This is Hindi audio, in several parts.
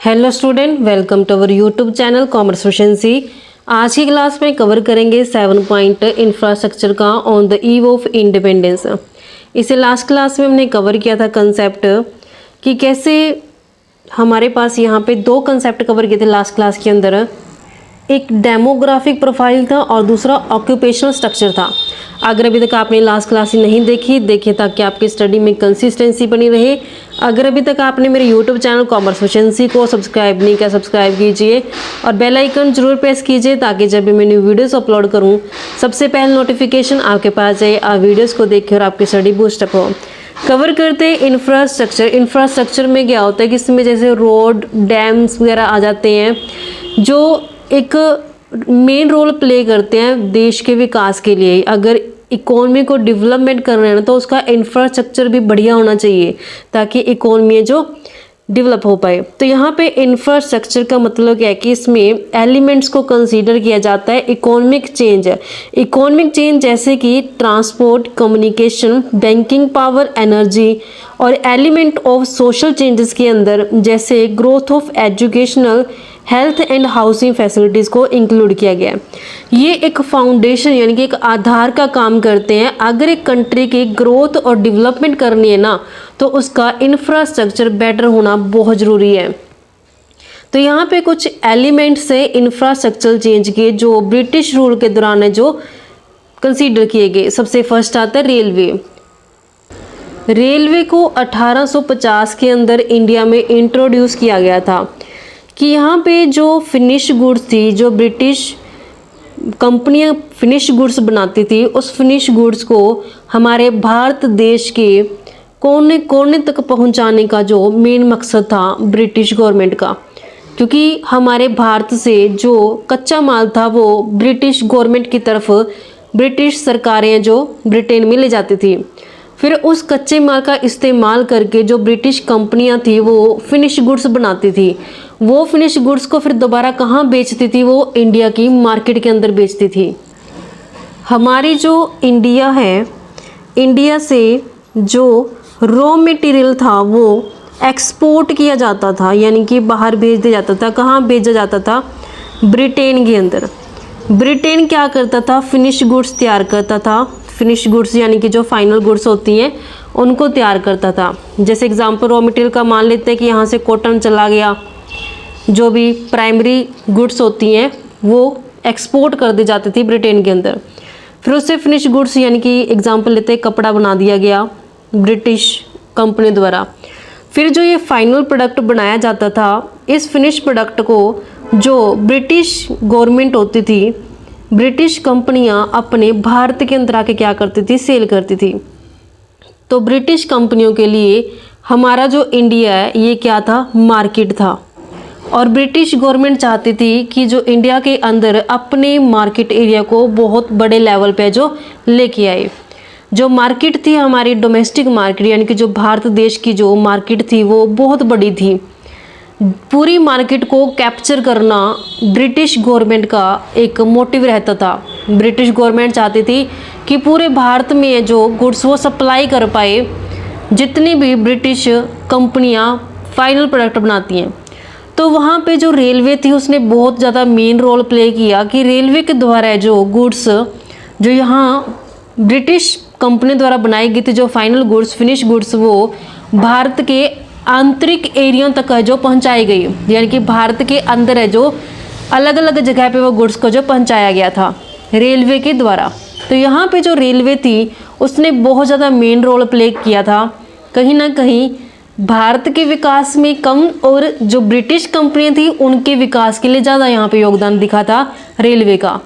Hello student, welcome to our YouTube channel commerce efficiency. आज की क्लास में कवर करेंगे 7 पॉइंट इंफ्रास्ट्रक्चर का on the eve of independence. इसे लास्ट क्लास में हमने कवर किया था कंसेप्ट कि कैसे हमारे पास यहाँ पे दो कंसेप्ट कवर किए थे लास्ट क्लास के अंदर। एक डेमोग्राफिक प्रोफाइल था और दूसरा ऑक्यूपेशनल स्ट्रक्चर था। अगर अभी तक आपने लास्ट क्लास नहीं देखी ताकि आपकी स्टडी में कंसिस्टेंसी बनी रहे। अगर अभी तक आपने मेरे यूट्यूब चैनल कॉमर्स एफिशिएंसी को सब्सक्राइब नहीं किया, सब्सक्राइब कीजिए और बेल आइकन जरूर प्रेस कीजिए ताकि जब भी मैं न्यू वीडियोस अपलोड करूं सबसे पहले नोटिफिकेशन आपके पास जाए। आप वीडियोस को देखिए और आपकी स्टडी बूस्टअप हो। कवर करते हैं इंफ्रास्ट्रक्चर। इंफ्रास्ट्रक्चर में क्या होता है कि इसमें जैसे रोड, डैम्स वगैरह आ जाते हैं जो एक मेन रोल प्ले करते हैं देश के विकास के लिए। अगर इकोनॉमी को डेवलपमेंट करना है ना तो उसका इंफ्रास्ट्रक्चर भी बढ़िया होना चाहिए ताकि इकोनॉमी जो डेवलप हो पाए। तो यहाँ पे इंफ्रास्ट्रक्चर का मतलब क्या है कि इसमें एलिमेंट्स को कंसीडर किया जाता है इकोनॉमिक चेंज। इकोनॉमिक चेंज जैसे कि transport, communication, banking power, energy और एलिमेंट ऑफ सोशल चेंजेस के अंदर जैसे growth of educational, health and housing facilities को इंक्लूड किया गया है। ये एक फाउंडेशन यानी कि एक आधार का काम करते हैं। अगर एक कंट्री की ग्रोथ और डेवलपमेंट करनी है ना तो उसका इंफ्रास्ट्रक्चर बेटर होना बहुत ज़रूरी है। तो यहाँ पे कुछ एलिमेंट्स है इंफ्रास्ट्रक्चर चेंज के जो ब्रिटिश रूल के दौरान है जो कंसीडर किए गए। सबसे फर्स्ट आता है रेलवे। रेलवे को 1850 के अंदर इंडिया में इंट्रोड्यूस किया गया था कि यहाँ पे जो फिनिश गुड्स थी, जो ब्रिटिश कंपनियाँ फिनिश गुड्स बनाती थी, उस फिनिश गुड्स को हमारे भारत देश के कोने कोने तक पहुँचाने का जो मेन मकसद था ब्रिटिश गवर्नमेंट का। क्योंकि हमारे भारत से जो कच्चा माल था वो ब्रिटिश गवर्नमेंट की तरफ ब्रिटिश सरकारें जो ब्रिटेन में ले जाती थी। फिर उस कच्चे माल का इस्तेमाल करके जो ब्रिटिश कंपनियां थी वो फिनिश गुड्स बनाती थी। वो फिनिश गुड्स को फिर दोबारा कहाँ बेचती थी? वो इंडिया की मार्केट के अंदर बेचती थी। हमारी जो इंडिया है, इंडिया से जो रॉ मटेरियल था वो एक्सपोर्ट किया जाता था यानी कि बाहर भेज दिया जाता था। कहाँ भेजा जाता था? ब्रिटेन के अंदर। ब्रिटेन क्या करता था? फिनिश गुड्स तैयार करता था। फिनिश गुड्स यानी कि जो फाइनल गुड्स होती हैं उनको तैयार करता था। जैसे एग्जांपल रॉ मटेरियल का मान लेते हैं कि यहाँ से कॉटन चला गया, जो भी प्राइमरी गुड्स होती हैं वो एक्सपोर्ट कर दी जाती थी ब्रिटेन के अंदर। फिर उससे फिनिश गुड्स यानी कि एग्जांपल लेते हैं कपड़ा बना दिया गया ब्रिटिश कंपनी द्वारा। फिर जो ये फाइनल प्रोडक्ट बनाया जाता था, इस फिनिश प्रोडक्ट को जो ब्रिटिश गवर्नमेंट होती थी, ब्रिटिश कंपनियां अपने भारत के अंदर आके क्या करती थी? सेल करती थी। तो ब्रिटिश कंपनियों के लिए हमारा जो इंडिया है ये क्या था? मार्केट था। और ब्रिटिश गवर्नमेंट चाहती थी कि जो इंडिया के अंदर अपने मार्केट एरिया को बहुत बड़े लेवल पे जो लेके आए। जो मार्केट थी हमारी डोमेस्टिक मार्केट यानी कि जो भारत देश की जो मार्केट थी वो बहुत बड़ी थी। पूरी मार्केट को कैप्चर करना ब्रिटिश गवर्नमेंट का एक मोटिव रहता था। ब्रिटिश गवर्नमेंट चाहती थी कि पूरे भारत में जो गुड्स वो सप्लाई कर पाए, जितनी भी ब्रिटिश कंपनियां फाइनल प्रोडक्ट बनाती हैं। तो वहाँ पे जो रेलवे थी उसने बहुत ज़्यादा मेन रोल प्ले किया कि रेलवे के द्वारा जो गुड्स जो यहाँ ब्रिटिश कंपनी द्वारा बनाई गई थी, जो फाइनल गुड्स, फिनिश गुड्स, वो भारत के आंतरिक एरिया तक है जो पहुंचाई गई। यानी कि भारत के अंदर है जो अलग अलग जगह पे वो गुड्स को जो पहुंचाया गया था रेलवे के द्वारा। तो यहाँ पे जो रेलवे थी उसने बहुत ज़्यादा मेन रोल प्ले किया था। कहीं ना कहीं भारत के विकास में कम और जो ब्रिटिश कंपनियाँ थी उनके विकास के लिए ज़्यादा यहाँ पे योगदान दिखा था रेलवे का।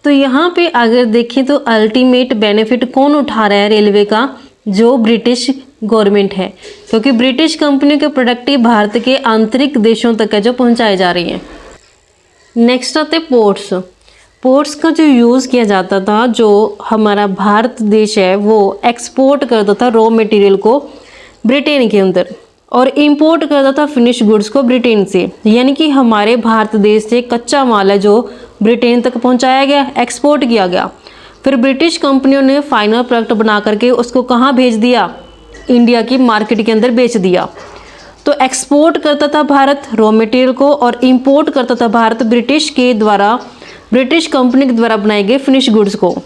तो यहाँ पे अगर देखें तो अल्टीमेट बेनिफिट कौन उठा रहा है रेलवे का? जो ब्रिटिश गवर्नमेंट है, क्योंकि ब्रिटिश कंपनियों के प्रोडक्ट ही भारत के आंतरिक देशों तक है जो पहुंचाए जा रही हैं। नेक्स्ट आते पोर्ट्स। पोर्ट्स का जो यूज़ किया जाता था, जो हमारा भारत देश है वो एक्सपोर्ट करता था रॉ मटेरियल को ब्रिटेन के अंदर और इंपोर्ट करता था फिनिश गुड्स को ब्रिटेन से। यानी कि हमारे भारत देश से कच्चा माल है जो ब्रिटेन तक पहुंचाया गया, एक्सपोर्ट किया गया। फिर ब्रिटिश कंपनियों ने फाइनल प्रोडक्ट बना करके उसको कहाँ भेज दिया? इंडिया की मार्केट के अंदर बेच दिया। तो एक्सपोर्ट करता था भारत रॉ मटेरियल को और इंपोर्ट करता था भारत ब्रिटिश कंपनी के द्वारा बनाए गए फिनिश गुड्स को।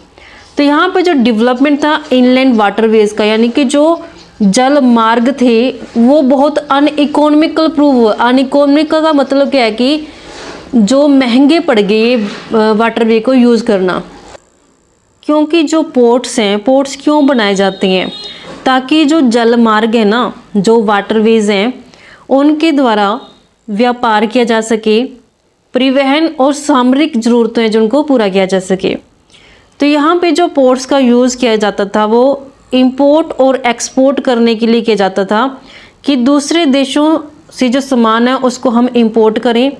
तो यहाँ पे जो डेवलपमेंट था इनलैंड वाटरवेज का, यानी कि जो जल मार्ग थे वो बहुत अनइकोनॉमिकल अनइकोनॉमिकल का मतलब क्या है कि जो महंगे पड़ गए वाटरवे को यूज़ करना। क्योंकि जो पोर्ट्स हैं, पोर्ट्स क्यों बनाए जाते हैं, ताकि जो जल मार्ग है ना, जो वाटरवेज हैं, उनके द्वारा व्यापार किया जा सके, परिवहन और सामरिक ज़रूरतें जिनको पूरा किया जा सके। तो यहाँ पे जो पोर्ट्स का यूज़ किया जाता था वो इंपोर्ट और एक्सपोर्ट करने के लिए किया जाता था कि दूसरे देशों से जो सामान है उसको हम इंपोर्ट करें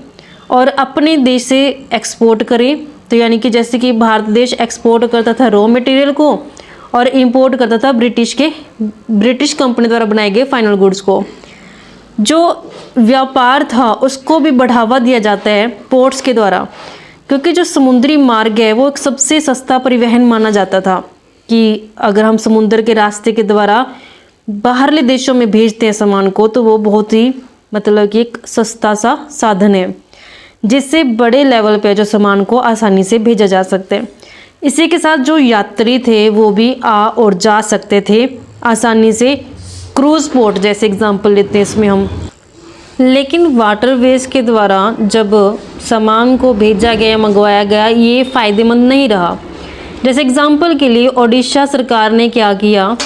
और अपने देश से एक्सपोर्ट करें। तो यानी कि जैसे कि भारत देश एक्सपोर्ट करता था रॉ मटेरियल को और इंपोर्ट करता था ब्रिटिश कंपनी द्वारा बनाए गए फाइनल गुड्स को। जो व्यापार था उसको भी बढ़ावा दिया जाता है पोर्ट्स के द्वारा, क्योंकि जो समुद्री मार्ग है वो एक सबसे सस्ता परिवहन माना जाता था कि अगर हम समुद्र के रास्ते के द्वारा बाहरले देशों में भेजते हैं सामान को तो वो बहुत ही मतलब कि एक सस्ता सा साधन है जिससे बड़े लेवल पे जो सामान को आसानी से भेजा जा सकता है। इसी के साथ जो यात्री थे वो भी आ और जा सकते थे आसानी से, क्रूज पोर्ट जैसे एग्जांपल लेते हैं इसमें हम। लेकिन वाटरवेज के द्वारा जब सामान को भेजा गया मंगवाया गया ये फ़ायदेमंद नहीं रहा। जैसे एग्जांपल के लिए ओडिशा सरकार ने क्या किया,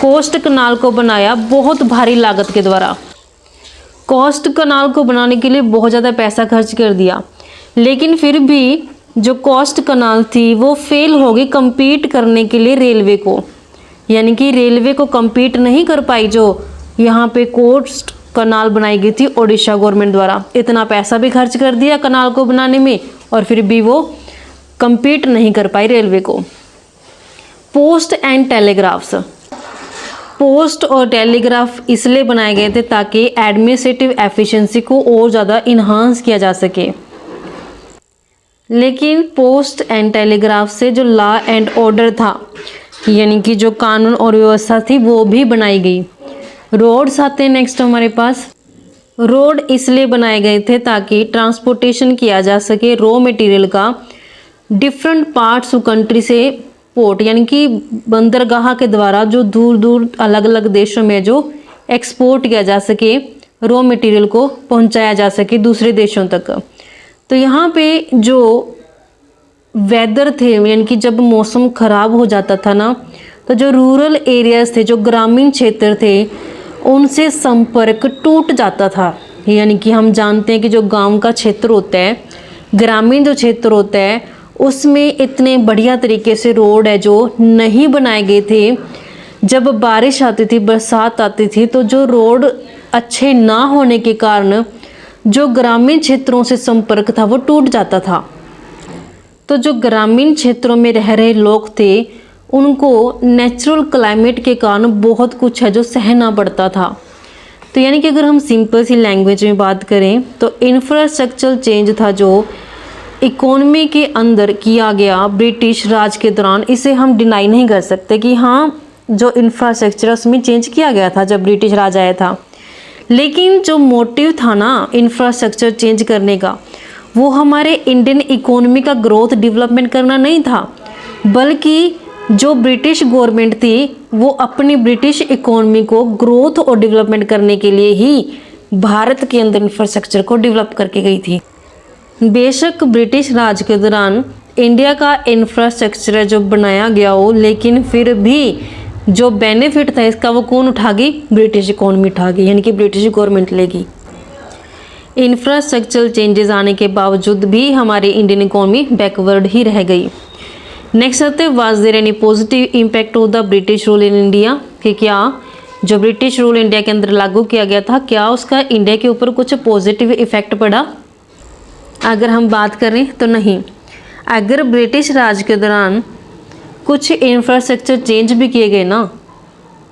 कोस्ट कनाल को बनाया बहुत भारी लागत के द्वारा। कोस्ट कनाल को बनाने के लिए बहुत ज़्यादा पैसा खर्च कर दिया, लेकिन फिर भी जो कोस्ट कनाल थी वो फेल हो गई compete करने के लिए रेलवे को, यानी कि रेलवे को compete नहीं कर पाई जो यहाँ पे कोस्ट कनाल बनाई गई थी ओडिशा गवर्नमेंट द्वारा। इतना पैसा भी खर्च कर दिया कनाल को बनाने में और फिर भी वो compete नहीं कर पाई रेलवे को। पोस्ट एंड टेलीग्राफ्स, पोस्ट और टेलीग्राफ इसलिए बनाए गए थे ताकि एडमिनिस्ट्रेटिव एफिशिएंसी को और ज़्यादा इन्हांस किया जा सके। लेकिन पोस्ट एंड टेलीग्राफ से जो लॉ एंड ऑर्डर था, यानी कि जो कानून और व्यवस्था थी वो भी बनाई गई। रोड्स आते हैं नेक्स्ट हमारे पास। रोड इसलिए बनाए गए थे ताकि ट्रांसपोर्टेशन किया जा सके रॉ मटेरियल का डिफरेंट पार्ट्स ऑफ कंट्री से पोर्ट, यानी कि बंदरगाह के द्वारा जो दूर दूर अलग अलग देशों में जो एक्सपोर्ट किया जा सके, रॉ मटेरियल को पहुंचाया जा सके दूसरे देशों तक। तो यहाँ पे जो वेदर थे, यानी कि जब मौसम ख़राब हो जाता था ना, तो जो रूरल एरियाज़ थे, जो ग्रामीण क्षेत्र थे, उनसे संपर्क टूट जाता था। यानी कि हम जानते हैं कि जो गांव का क्षेत्र होता है, ग्रामीण जो क्षेत्र होता है, उसमें इतने बढ़िया तरीके से रोड है जो नहीं बनाए गए थे। जब बारिश आती थी, बरसात आती थी, तो जो रोड अच्छे ना होने के कारण जो ग्रामीण क्षेत्रों से संपर्क था वो टूट जाता था। तो जो ग्रामीण क्षेत्रों में रह रहे लोग थे उनको नेचुरल क्लाइमेट के कारण बहुत कुछ है जो सहना पड़ता था। तो यानी कि अगर हम सिंपल सी लैंग्वेज में बात करें तो इंफ्रास्ट्रक्चरल चेंज था जो इकोनॉमी के अंदर किया गया ब्रिटिश राज के दौरान, इसे हम डिनाई नहीं कर सकते कि हाँ जो इंफ्रास्ट्रक्चर उसमें चेंज किया गया था जब ब्रिटिश राज आया था। लेकिन जो मोटिव था ना इंफ्रास्ट्रक्चर चेंज करने का, वो हमारे इंडियन इकोनॉमी का ग्रोथ डेवलपमेंट करना नहीं था, बल्कि जो ब्रिटिश गवर्नमेंट थी वो अपनी ब्रिटिश इकोनॉमी को ग्रोथ और डेवलपमेंट करने के लिए ही भारत के अंदर इंफ्रास्ट्रक्चर को डेवलप करके गई थी। बेशक ब्रिटिश राज के दौरान इंडिया का इंफ्रास्ट्रक्चर जो बनाया गया हो, लेकिन फिर भी जो बेनिफिट था इसका वो कौन उठा गई? ब्रिटिश इकोनॉमी उठा गई, यानी कि ब्रिटिश गवर्नमेंट लेगी। इंफ्रास्ट्रक्चरल चेंजेस आने के बावजूद भी हमारी इंडियन इकोनॉमी बैकवर्ड ही रह गई। नेक्स्ट आते हैं, was there any positive impact of the British rule in India, कि क्या जो ब्रिटिश रूल इंडिया के अंदर लागू किया गया था क्या उसका इंडिया के ऊपर कुछ पॉजिटिव इफेक्ट पड़ा? अगर हम बात करें तो नहीं। अगर ब्रिटिश राज के दौरान कुछ इंफ्रास्ट्रक्चर चेंज भी किए गए ना,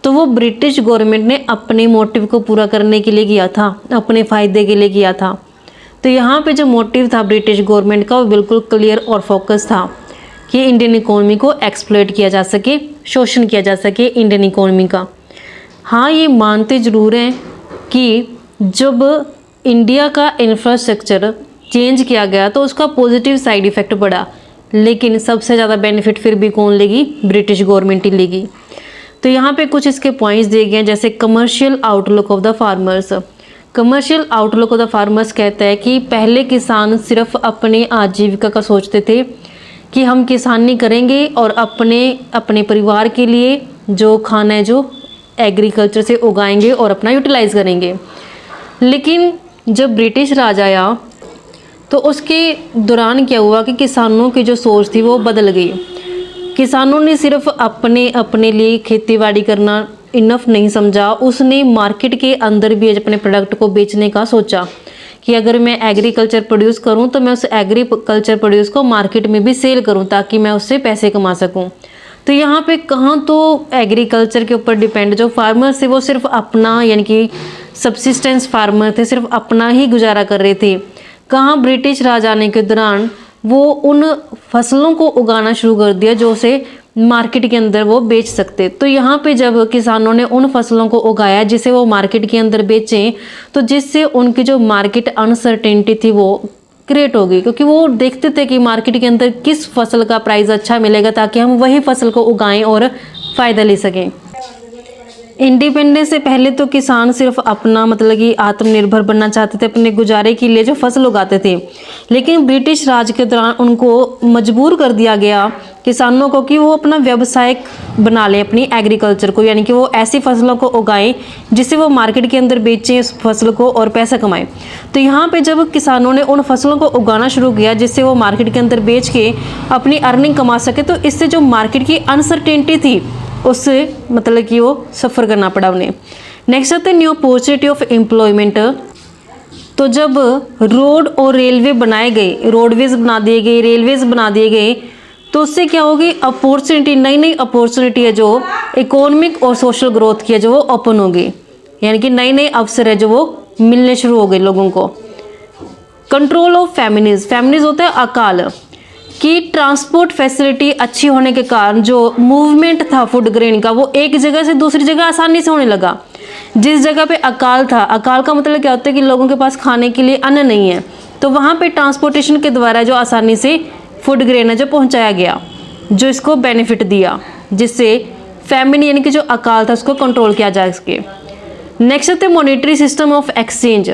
तो वो ब्रिटिश गवर्नमेंट ने अपने मोटिव को पूरा करने के लिए किया था, अपने फ़ायदे के लिए किया था। तो यहाँ पे जो मोटिव था ब्रिटिश गवर्नमेंट का वो बिल्कुल क्लियर और फोकस था कि इंडियन इकोनॉमी को एक्सप्लॉइट किया जा सके, शोषण किया जा सके इंडियन इकोनॉमी का। हाँ, ये मानते ज़रूर हैं कि जब इंडिया का इंफ्रास्ट्रक्चर चेंज किया गया तो उसका पॉजिटिव साइड इफ़ेक्ट पड़ा, लेकिन सबसे ज़्यादा बेनिफिट फिर भी कौन लेगी? ब्रिटिश गवर्नमेंट ही लेगी। तो यहाँ पे कुछ इसके पॉइंट्स दिए गए हैं, जैसे commercial outlook of the farmers. Commercial outlook of the farmers कहता है कि पहले किसान सिर्फ अपने आजीविका का सोचते थे कि हम किसानी करेंगे और अपने परिवार के लिए जो खाना है जो एग्रीकल्चर से उगाएंगे और अपना यूटिलाइज करेंगे। लेकिन जब ब्रिटिश राज आया तो उसके दौरान क्या हुआ कि किसानों की जो सोच थी वो बदल गई। किसानों ने सिर्फ अपने लिए खेती करना इनफ नहीं समझा, उसने मार्केट के अंदर भी अपने प्रोडक्ट को बेचने का सोचा कि अगर मैं एग्रीकल्चर प्रोड्यूस करूं तो मैं उस एग्रीकल्चर प्रोड्यूस को मार्केट में भी सेल करूं ताकि मैं उससे पैसे कमा सकूं। तो यहाँ पे कहाँ तो एग्रीकल्चर के ऊपर डिपेंड जो फार्मर थे वो सिर्फ अपना यानी कि सब्सिस्टेंस फार्मर थे, सिर्फ अपना ही गुजारा कर रहे थे। कहाँ ब्रिटिश राज आने के दौरान वो उन फसलों को उगाना शुरू कर दिया जो उसे मार्केट के अंदर वो बेच सकते। तो यहाँ पे जब किसानों ने उन फसलों को उगाया जिसे वो मार्केट के अंदर बेचें, तो जिससे उनकी जो मार्केट अनसर्टेनिटी थी वो क्रिएट हो गई, क्योंकि वो देखते थे कि मार्केट के अंदर किस फसल का प्राइस अच्छा मिलेगा ताकि हम वही फसल को उगाएं और फ़ायदा ले सकें। इंडिपेंडेंस से पहले तो किसान सिर्फ अपना मतलब कि आत्मनिर्भर बनना चाहते थे, अपने गुजारे के लिए जो फसल उगाते थे। लेकिन ब्रिटिश राज के दौरान उनको मजबूर कर दिया गया किसानों को कि वो अपना व्यवसाय बना लें अपनी एग्रीकल्चर को, यानी कि वो ऐसी फसलों को उगाएं जिससे वो मार्केट के अंदर बेचें उस फसल को और पैसा कमाएं। तो यहाँ पे जब किसानों ने उन फसलों को उगाना शुरू किया जिससे वो मार्केट के अंदर बेच के अपनी अर्निंग कमा सके, तो इससे जो मार्केट की अनसर्टेनिटी थी उससे मतलब कि वो सफ़र करना पड़ा उन्हें। नेक्स्ट आते हैं न्यू अपॉर्चुनिटी ऑफ एम्प्लॉयमेंट। तो जब रोड और रेलवे बनाए गए, रोडवेज बना दिए गए, रेलवेज बना दिए गए, तो उससे क्या होगी? अपॉर्चुनिटी, नई नई अपॉर्चुनिटी है जो इकोनॉमिक और सोशल ग्रोथ की है जो वो ओपन होगी, यानी कि नए नए अवसर है जो वो मिलने शुरू हो गए लोगों को। कंट्रोल ऑफ फेमिनिज, फेमिनिज होता है अकाल, कि ट्रांसपोर्ट फैसिलिटी अच्छी होने के कारण जो मूवमेंट था फूड ग्रेन का वो एक जगह से दूसरी जगह आसानी से होने लगा। जिस जगह पे अकाल था, अकाल का मतलब क्या होता है कि लोगों के पास खाने के लिए अन्न नहीं है, तो वहाँ पे ट्रांसपोर्टेशन के द्वारा जो आसानी से फूड ग्रेन है जो पहुँचाया गया, जो इसको बेनिफिट दिया, जिससे फैमिन यानी कि जो अकाल था उसको कंट्रोल किया जा सके। नेक्स्ट होते हैं monetary system of exchange.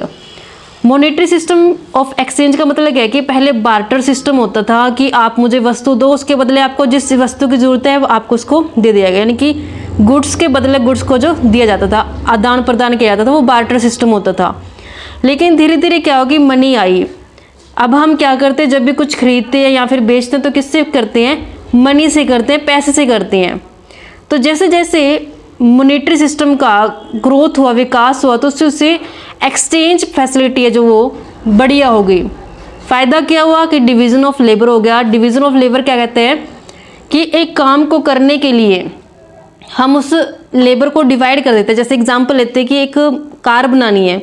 Monetary system of exchange का मतलब क्या है कि पहले बार्टर सिस्टम होता था कि आप मुझे वस्तु दो, उसके बदले आपको जिस वस्तु की जरूरत है वो आपको उसको दे दिया गया, यानी कि गुड्स के बदले गुड्स को जो दिया जाता था, आदान प्रदान किया जाता था, वो बार्टर सिस्टम होता था। लेकिन धीरे धीरे क्या होगी, मनी आई। अब हम क्या करते हैं, जब भी कुछ खरीदते हैं या फिर बेचते हैं तो किससे करते हैं? मनी से करते हैं, पैसे से करते हैं। तो जैसे जैसे मॉनेटरी सिस्टम का ग्रोथ हुआ, विकास हुआ, तो उससे एक्सचेंज फैसिलिटी है जो वो बढ़िया हो गई। फ़ायदा क्या हुआ कि डिवीज़न ऑफ लेबर हो गया। डिवीज़न ऑफ लेबर क्या कहते हैं कि एक काम को करने के लिए हम उस लेबर को डिवाइड कर देते हैं। जैसे एग्जांपल लेते हैं कि एक कार बनानी है,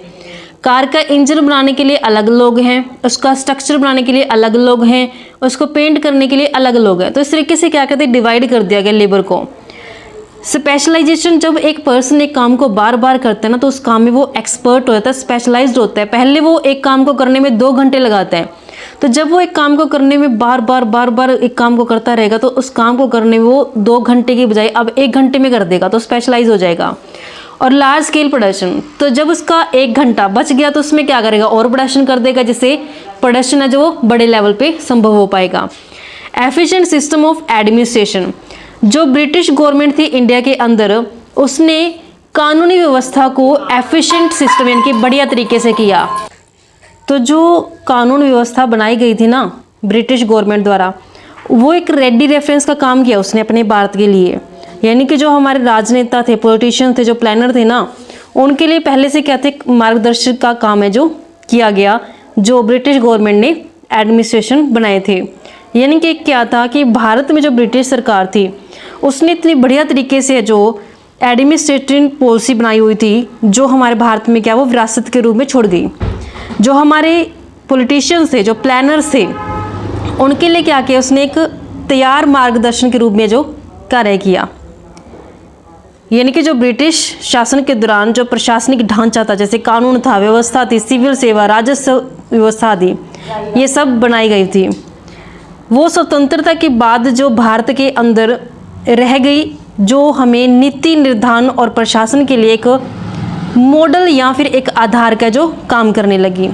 कार का इंजन बनाने के लिए अलग लोग हैं, उसका स्ट्रक्चर बनाने के लिए अलग लोग हैं, उसको पेंट करने के लिए अलग लोग हैं। तो इस तरीके से क्या कहते हैं, डिवाइड कर दिया गया लेबर को। स्पेशलाइजेशन, जब एक पर्सन एक काम को बार बार करता है ना तो उस काम में वो एक्सपर्ट होता है, स्पेशलाइज्ड होता है। पहले वो एक काम को करने में 2 घंटे लगाता है, तो जब वो एक काम को करने में बार बार एक काम को करता रहेगा तो उस काम को करने में वो 2 घंटे की बजाय अब 1 घंटे में कर देगा, तो स्पेशलाइज हो जाएगा। और लार्ज स्केल प्रोडक्शन, तो जब उसका 1 घंटा बच गया तो उसमें क्या करेगा, और प्रोडक्शन कर देगा, जिससे प्रोडक्शन है जो वो बड़े लेवल पे संभव हो पाएगा। एफिशिएंट सिस्टम ऑफ एडमिनिस्ट्रेशन, जो ब्रिटिश गवर्नमेंट थी इंडिया के अंदर, उसने कानूनी व्यवस्था को एफिशिएंट सिस्टम यानी कि बढ़िया तरीके से किया। तो जो कानून व्यवस्था बनाई गई थी ना ब्रिटिश गवर्नमेंट द्वारा, वो एक रेडी रेफरेंस का काम किया उसने अपने भारत के लिए। यानी कि जो हमारे राजनेता थे, पॉलिटिशियन थे, जो प्लानर थे ना, उनके लिए पहले से क्या थे, मार्गदर्शक का काम है जो किया गया, जो ब्रिटिश गवर्नमेंट ने एडमिनिस्ट्रेशन बनाए थे। यानी कि क्या था कि भारत में जो ब्रिटिश सरकार थी उसने इतनी बढ़िया तरीके से जो एडमिनिस्ट्रेटिव पॉलिसी बनाई हुई थी, जो हमारे भारत में क्या वो विरासत के रूप में छोड़ गई। जो हमारे पॉलिटिशियंस थे, जो प्लानर्स थे, उनके लिए क्या किया उसने, एक तैयार मार्गदर्शन के रूप में जो कार्य किया। यानी कि जो ब्रिटिश शासन के दौरान जो प्रशासनिक ढांचा था, जैसे कानून था, व्यवस्था थी, सिविल सेवा, राजस्व व्यवस्था थी, ये सब बनाई गई थी। वो स्वतंत्रता के बाद जो भारत के अंदर रह गई, जो हमें नीति निर्धारण और प्रशासन के लिए एक मॉडल या फिर एक आधार का जो काम करने लगी।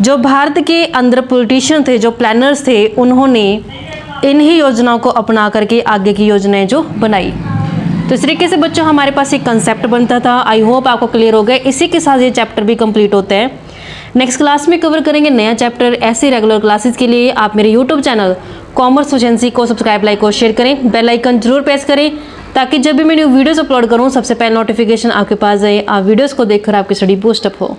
जो भारत के अंदर पॉलिटिशियन थे, जो प्लानर्स थे, उन्होंने इन्हीं योजनाओं को अपना करके आगे की योजनाएं जो बनाई। तो इस तरीके से बच्चों हमारे पास एक कंसेप्ट बनता था। आई होप आपको क्लियर हो गया। इसी के साथ ये चैप्टर भी कंप्लीट होते हैं। नेक्स्ट क्लास में कवर करेंगे नया चैप्टर। ऐसे रेगुलर क्लासेस के लिए आप मेरे यूट्यूब चैनल कॉमर्स एजेंसी को सब्सक्राइब, लाइक और शेयर करें। बेल आइकन जरूर प्रेस करें ताकि जब भी मैं न्यू वीडियोस अपलोड करूं सबसे पहले नोटिफिकेशन आपके पास आए। आप वीडियोस को देखकर आपकी स्टडी बूस्ट अप हो।